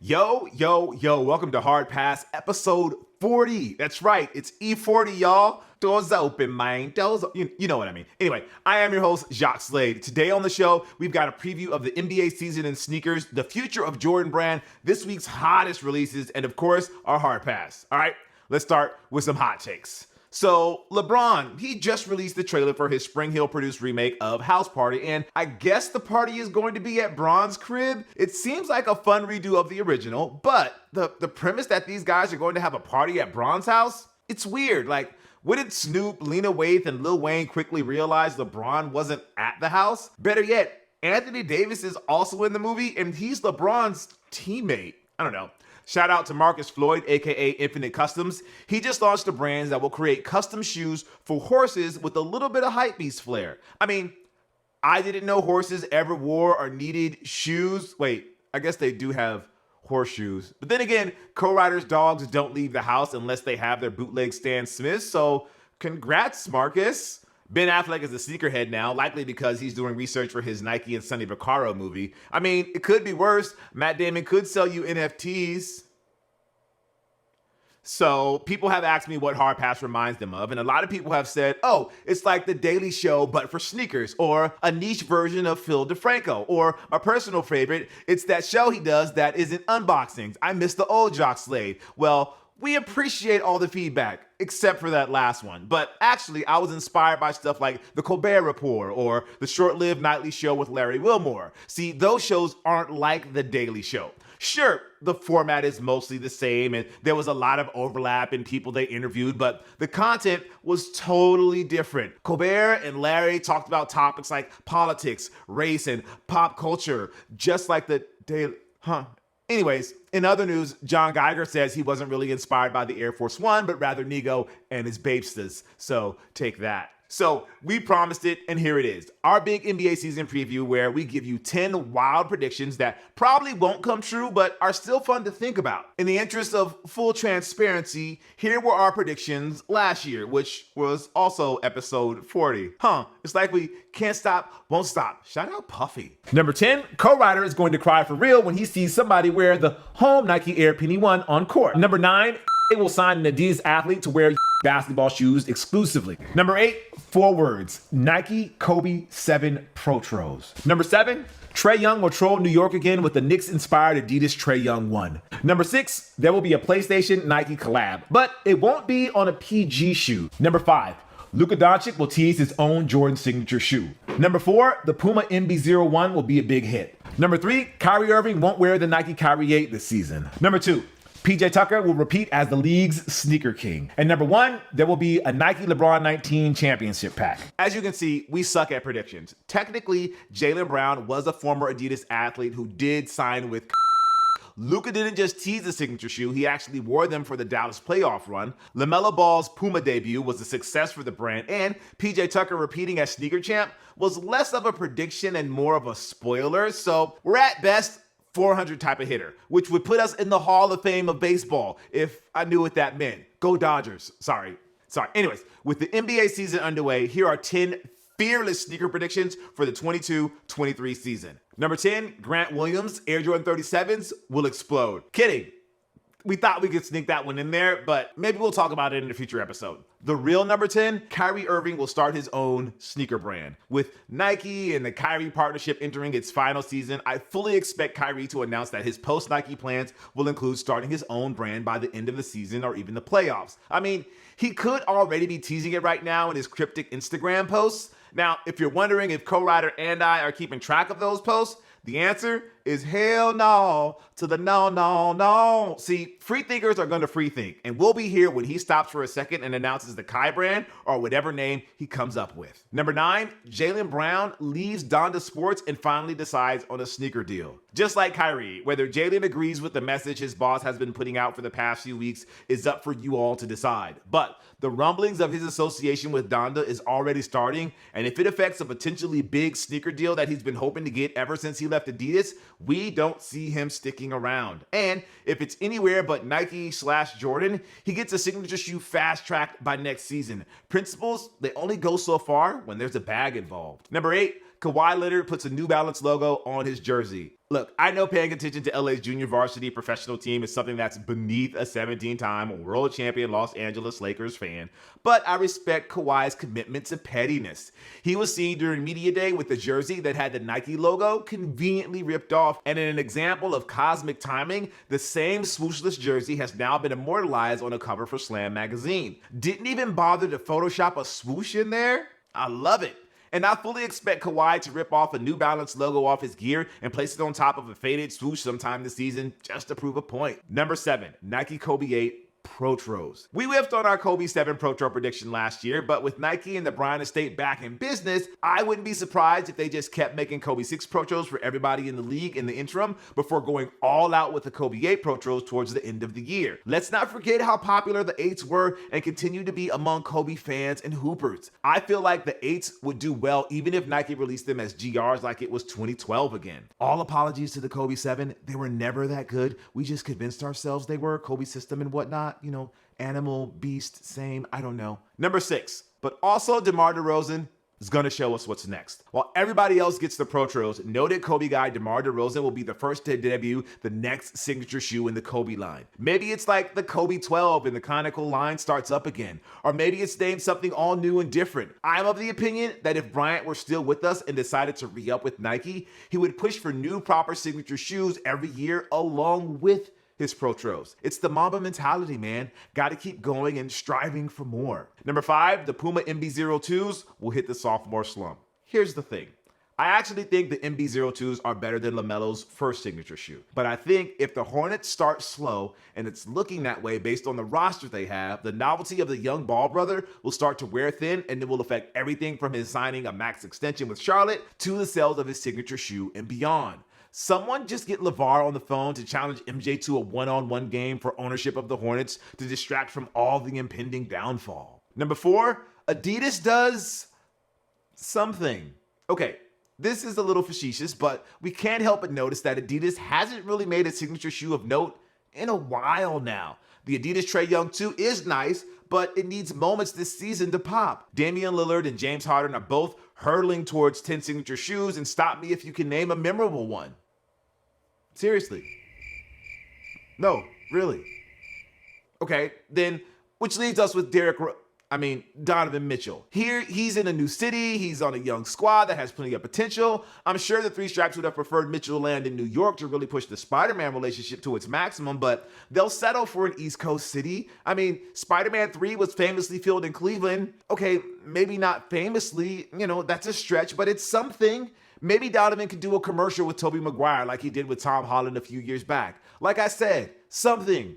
Yo, yo, yo, welcome to Hard Pass episode 40. That's right, it's E40, y'all. Doors open, man. Doors, you know what I mean. Anyway, I am your host, Jacques Slade. Today on the show, we've got a preview of the NBA season in sneakers, the future of Jordan Brand, this week's hottest releases, and of course, our Hard Pass. All right, let's start with some hot takes. So, LeBron, he just released the trailer for his Spring Hill produced remake of House Party, and I guess the party is going to be at Bron's crib. It seems like a fun redo of the original, but the premise that these guys are going to have a party at Bron's house, it's weird. Like, what did Snoop, Lena Waithe, and Lil Wayne quickly realize LeBron wasn't at the house? Better yet, Anthony Davis is also in the movie, and he's LeBron's teammate. I don't know. Shout out to Marcus Floyd, aka Infinite Customs. He just launched a brand that will create custom shoes for horses with a little bit of hypebeast flair. I mean, I didn't know horses ever wore or needed shoes. Wait, I guess they do have horseshoes. But then again, co-riders' dogs don't leave the house unless they have their bootleg Stan Smiths. So congrats, Marcus. Ben Affleck is a sneakerhead now, likely because he's doing research for his Nike and Sonny Vaccaro movie. I mean, it could be worse. Matt Damon could sell you NFTs. So people have asked me what Hard Pass reminds them of, and a lot of people have said, oh, it's like The Daily Show, but for sneakers, or a niche version of Phil DeFranco, or a personal favorite, it's that show he does that isn't unboxings. I miss the old Jacques Slade. Well, we appreciate all the feedback, except for that last one. But actually, I was inspired by stuff like The Colbert Report or the short-lived nightly show with Larry Wilmore. See, those shows aren't like The Daily Show. Sure, the format is mostly the same and there was a lot of overlap in people they interviewed, but the content was totally different. Colbert and Larry talked about topics like politics, race, and pop culture, just like The Daily... Anyways, in other news, John Geiger says he wasn't really inspired by the Air Force One, but rather Nigo and his Babestas. So take that. So we promised it, and here it is. Our big NBA season preview where we give you 10 wild predictions that probably won't come true, but are still fun to think about. In the interest of full transparency, here were our predictions last year, which was also episode 40. It's like we can't stop, won't stop. Shout out Puffy. Number 10, co-rider is going to cry for real when he sees somebody wear the home Nike Air Penny 1 on court. Number 9, they will sign an Adidas athlete to wear basketball shoes exclusively. Number 8, 4 words, Nike Kobe 7 Protros. Number 7, Trae Young will troll New York again with the Knicks-inspired Adidas Trae Young 1. Number 6, there will be a PlayStation Nike collab, but it won't be on a PG shoe. Number 5, Luka Doncic will tease his own Jordan signature shoe. Number 4, the Puma MB-01 will be a big hit. Number 3, Kyrie Irving won't wear the Nike Kyrie 8 this season. Number 2, PJ Tucker will repeat as the league's sneaker king. And number 1, there will be a Nike LeBron 19 championship pack. As you can see, we suck at predictions. Technically, Jaylen Brown was a former Adidas athlete who did sign with Luka didn't just tease the signature shoe, he actually wore them for the Dallas playoff run. LaMelo Ball's Puma debut was a success for the brand, and PJ Tucker repeating as sneaker champ was less of a prediction and more of a spoiler, so we're at best 400 type of hitter, which would put us in the Hall of Fame of baseball, if I knew what that meant. Go Dodgers. Sorry. Anyways, with the NBA season underway, here are 10 fearless sneaker predictions for the 22-23 season. Number 10, Grant Williams, Air Jordan 37s will explode. Kidding. We thought we could sneak that one in there, but maybe we'll talk about it in a future episode. The real number 10, Kyrie Irving will start his own sneaker brand. With Nike and the Kyrie partnership entering its final season, I fully expect Kyrie to announce that his post-Nike plans will include starting his own brand by the end of the season or even the playoffs. I mean, he could already be teasing it right now in his cryptic Instagram posts. Now, if you're wondering if co-writer and I are keeping track of those posts, the answer is hell no to the no. See, free thinkers are going to free think, and we'll be here when he stops for a second and announces the Kai brand or whatever name he comes up with. Number 9, Jaylen Brown leaves Donda Sports and finally decides on a sneaker deal. Just like Kyrie, whether Jaylen agrees with the message his boss has been putting out for the past few weeks is up for you all to decide. But the rumblings of his association with Donda is already starting, and if it affects a potentially big sneaker deal that he's been hoping to get ever since he left Adidas, we don't see him sticking around. And if it's anywhere but Nike/Jordan, he gets a signature shoe fast-tracked by next season. Principles, they only go so far when there's a bag involved. Number 8, Kawhi Leonard puts a New Balance logo on his jersey. Look, I know paying attention to LA's junior varsity professional team is something that's beneath a 17-time world champion Los Angeles Lakers fan, but I respect Kawhi's commitment to pettiness. He was seen during Media Day with a jersey that had the Nike logo conveniently ripped off, and in an example of cosmic timing, the same swooshless jersey has now been immortalized on a cover for Slam magazine. Didn't even bother to Photoshop a swoosh in there? I love it. And I fully expect Kawhi to rip off a New Balance logo off his gear and place it on top of a faded swoosh sometime this season just to prove a point. Number 7, Nike Kobe 8 Protros. We whiffed on our Kobe 7 Protro prediction last year, but with Nike and the Bryant estate back in business, I wouldn't be surprised if they just kept making Kobe 6 Protros for everybody in the league in the interim before going all out with the Kobe 8 Protros towards the end of the year. Let's not forget how popular the 8s were and continue to be among Kobe fans and hoopers. I feel like the 8s would do well even if Nike released them as GRs like it was 2012 again. All apologies to the Kobe 7. They were never that good. We just convinced ourselves they were, Kobe system and whatnot. You know, animal, beast, same, I don't know. Number 6, but also DeMar DeRozan is going to show us what's next. While everybody else gets the Protros, noted Kobe guy DeMar DeRozan will be the first to debut the next signature shoe in the Kobe line. Maybe it's like the Kobe 12 and the conical line starts up again. Or maybe it's named something all new and different. I'm of the opinion that if Bryant were still with us and decided to re-up with Nike, he would push for new proper signature shoes every year along with his Protros. It's the Mamba mentality, man. Gotta keep going and striving for more. Number 5, the Puma MB-02s will hit the sophomore slump. Here's the thing. I actually think the MB-02s are better than LaMelo's first signature shoe. But I think if the Hornets start slow, and it's looking that way based on the roster they have, the novelty of the young ball brother will start to wear thin, and it will affect everything from his signing a max extension with Charlotte to the sales of his signature shoe and beyond. Someone just get LeVar on the phone to challenge MJ to a one-on-one game for ownership of the Hornets to distract from all the impending downfall. Number 4, Adidas does something. Okay, this is a little facetious, but we can't help but notice that Adidas hasn't really made a signature shoe of note in a while now. The Adidas Trae Young 2 is nice, but it needs moments this season to pop. Damian Lillard and James Harden are both hurtling towards 10 signature shoes, and stop me if you can name a memorable one. Seriously. No, really. Okay, then, which leaves us with Donovan Mitchell. Here, he's in a new city, he's on a young squad that has plenty of potential. I'm sure the Three Stripes would have preferred Mitchell land in New York to really push the Spider-Man relationship to its maximum, but they'll settle for an East Coast city. I mean, Spider-Man 3 was famously filmed in Cleveland. Okay, maybe not famously, that's a stretch, but it's something. Maybe Donovan could do a commercial with Tobey Maguire like he did with Tom Holland a few years back. Like I said, something.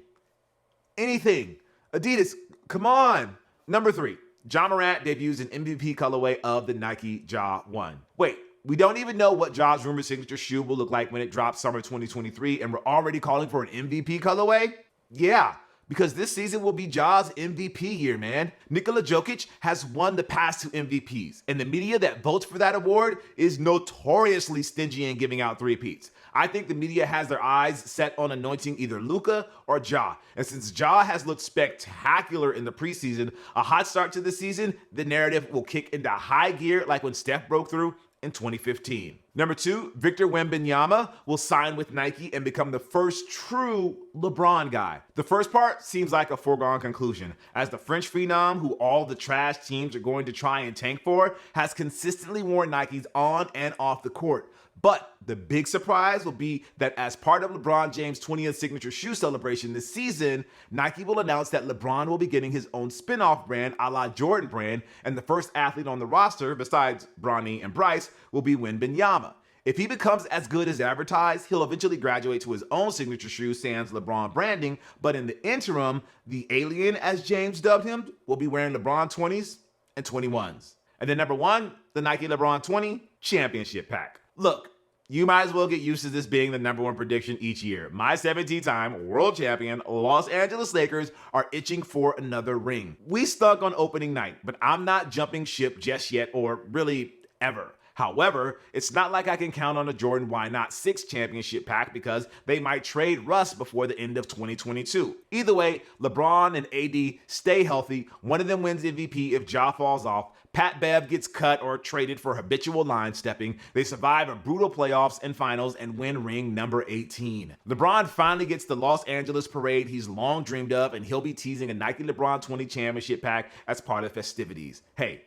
Anything. Adidas, come on. Number 3, Ja Morant debuts an MVP colorway of the Nike Ja 1. Wait, we don't even know what Ja's rumored signature shoe will look like when it drops summer 2023, and we're already calling for an MVP colorway? Yeah, because this season will be Ja's MVP year, man. Nikola Jokic has won the past 2 MVPs, and the media that votes for that award is notoriously stingy in giving out three-peats. I think the media has their eyes set on anointing either Luka or Ja. And since Ja has looked spectacular in the preseason, a hot start to the season, the narrative will kick into high gear like when Steph broke through in 2015. Number 2, Victor Wembanyama will sign with Nike and become the first true LeBron guy. The first part seems like a foregone conclusion, as the French phenom, who all the trash teams are going to try and tank for, has consistently worn Nikes on and off the court. But the big surprise will be that as part of LeBron James' 20th signature shoe celebration this season, Nike will announce that LeBron will be getting his own spin-off brand a la Jordan brand, and the first athlete on the roster, besides Bronny and Bryce, will be Wembanyama. If he becomes as good as advertised, he'll eventually graduate to his own signature shoe sans LeBron branding, but in the interim, the alien, as James dubbed him, will be wearing LeBron 20s and 21s. And then number 1, the Nike LeBron 20 Championship Pack. Look, you might as well get used to this being the number 1 prediction each year. My 17-time world champion Los Angeles Lakers are itching for another ring. We stunk on opening night, but I'm not jumping ship just yet, or really ever. However, it's not like I can count on a Jordan Why Not 6 championship pack because they might trade Russ before the end of 2022. Either way, LeBron and AD stay healthy. One of them wins MVP if Ja falls off. Pat Bev gets cut or traded for habitual line stepping. They survive a brutal playoffs and finals and win ring number 18. LeBron finally gets the Los Angeles parade he's long dreamed of, and he'll be teasing a Nike LeBron 20 championship pack as part of festivities. Hey,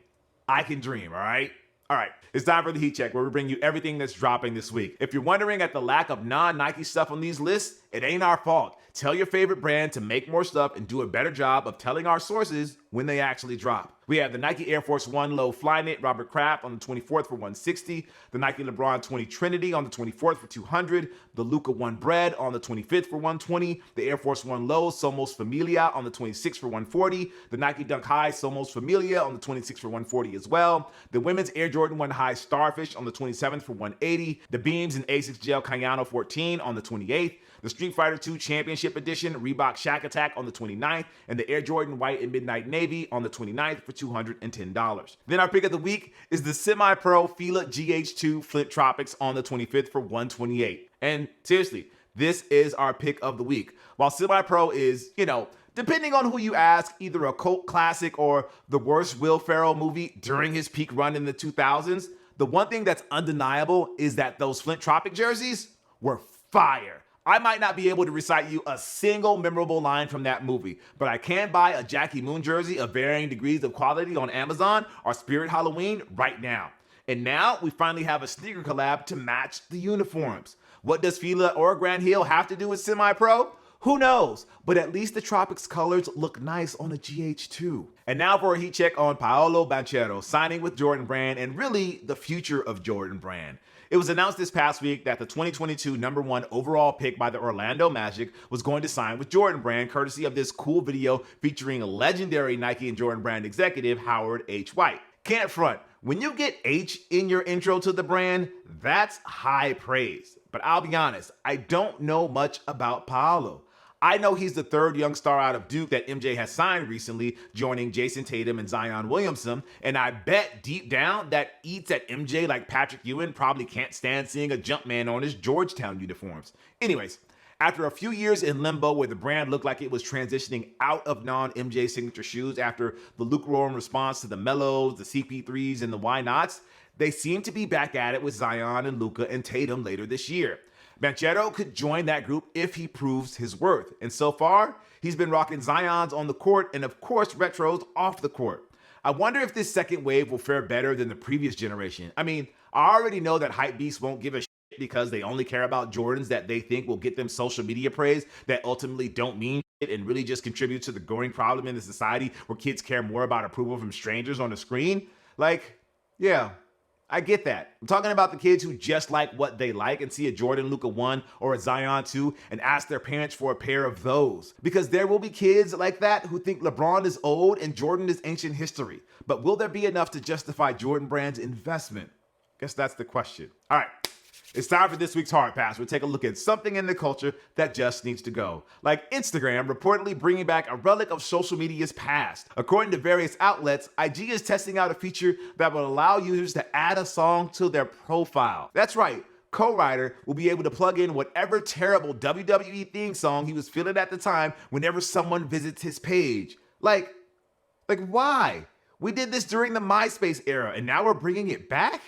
I can dream, all right? All right, it's time for the Heat Check, where we bring you everything that's dropping this week. If you're wondering at the lack of non-Nike stuff on these lists, it ain't our fault. Tell your favorite brand to make more stuff and do a better job of telling our sources when they actually drop. We have the Nike Air Force 1 Low Flyknit Robert Kraft on the 24th for 160, the Nike LeBron 20 Trinity on the 24th for 200, the Luka 1 Bread on the 25th for 120, the Air Force 1 Low Somos Familia on the 26th for 140, the Nike Dunk High Somos Familia on the 26th for 140 as well, the Women's Air Jordan 1 High Starfish on the 27th for 180, the Beams and Asics Gel Cayano 14 on the 28th, the Street Fighter 2 Championship Edition Reebok Shack Attack on the 29th, and the Air Jordan White and Midnight Navy on the 29th for $210. Then our pick of the week is the Semi-Pro Fila GH2 Flint Tropics on the 25th for $128. And seriously, this is our pick of the week. While Semi-Pro is, depending on who you ask, either a cult classic or the worst Will Ferrell movie during his peak run in the 2000s, the one thing that's undeniable is that those Flint Tropic jerseys were fire. I might not be able to recite you a single memorable line from that movie, but I can buy a Jackie Moon jersey of varying degrees of quality on Amazon or Spirit Halloween right now. And now we finally have a sneaker collab to match the uniforms. What does Fila or Grant Hill have to do with Semi-Pro? Who knows? But at least the Tropics colors look nice on a GH2. And now for a Heat Check on Paola Banchero signing with Jordan Brand and really the future of Jordan Brand. It was announced this past week that the 2022 number 1 overall pick by the Orlando Magic was going to sign with Jordan Brand, courtesy of this cool video featuring a legendary Nike and Jordan Brand executive, Howard H. White. Can't front, when you get H in your intro to the brand, that's high praise. But I'll be honest, I don't know much about Paolo. I know he's the third young star out of Duke that MJ has signed recently, joining Jason Tatum and Zion Williamson, and I bet deep down that eats at MJ like Patrick Ewing probably can't stand seeing a Jumpman on his Georgetown uniforms. Anyways, after a few years in limbo where the brand looked like it was transitioning out of non-MJ signature shoes after the lukewarm response to the Melos, the CP3s, and the Why Nots, they seem to be back at it with Zion and Luka and Tatum later this year. Banchero could join that group if he proves his worth. And so far, he's been rocking Zions on the court and of course retros off the court. I wonder if this second wave will fare better than the previous generation. I mean, I already know that hypebeasts won't give a shit because they only care about Jordans that they think will get them social media praise that ultimately don't mean shit and really just contribute to the growing problem in the society where kids care more about approval from strangers on the screen. Yeah. I get that. I'm talking about the kids who just like what they like and see a Jordan Luka 1 or a Zion 2 and ask their parents for a pair of those. Because there will be kids like that who think LeBron is old and Jordan is ancient history. But will there be enough to justify Jordan Brand's investment? Guess that's the question. All right. It's time for this week's Hard Pass. We'll take a look at something in the culture that just needs to go. Like Instagram reportedly bringing back a relic of social media's past. According to various outlets, IG is testing out a feature that will allow users to add a song to their profile. That's right. Co-writer will be able to plug in whatever terrible WWE theme song he was feeling at the time whenever someone visits his page. Like why? We did this during the MySpace era and now we're bringing it back?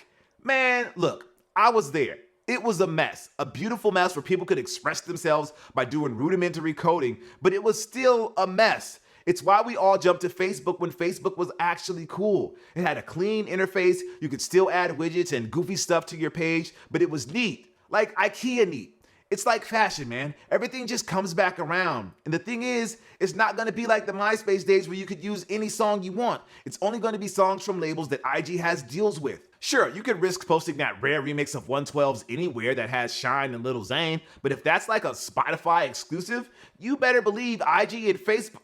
Man, look, I was there. It was a mess, a beautiful mess where people could express themselves by doing rudimentary coding, but it was still a mess. It's why we all jumped to Facebook when Facebook was actually cool. It had a clean interface, you could still add widgets and goofy stuff to your page, but it was neat, like IKEA neat. It's like fashion, man. Everything just comes back around. And the thing is, it's not gonna be like the MySpace days where you could use any song you want. It's only gonna be songs from labels that IG has deals with. Sure, you could risk posting that rare remix of 112's Anywhere that has Shine and Lil Zane, but if that's like a Spotify exclusive, you better believe IG and Facebook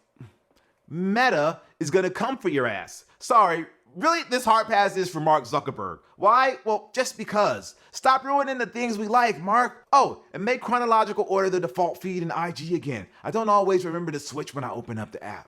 Meta is gonna come for your ass. Sorry, really, this hard pass is for Mark Zuckerberg. Why? Well, just because. Stop ruining the things we like, Mark. Oh, and make chronological order the default feed in IG again. I don't always remember to switch when I open up the app.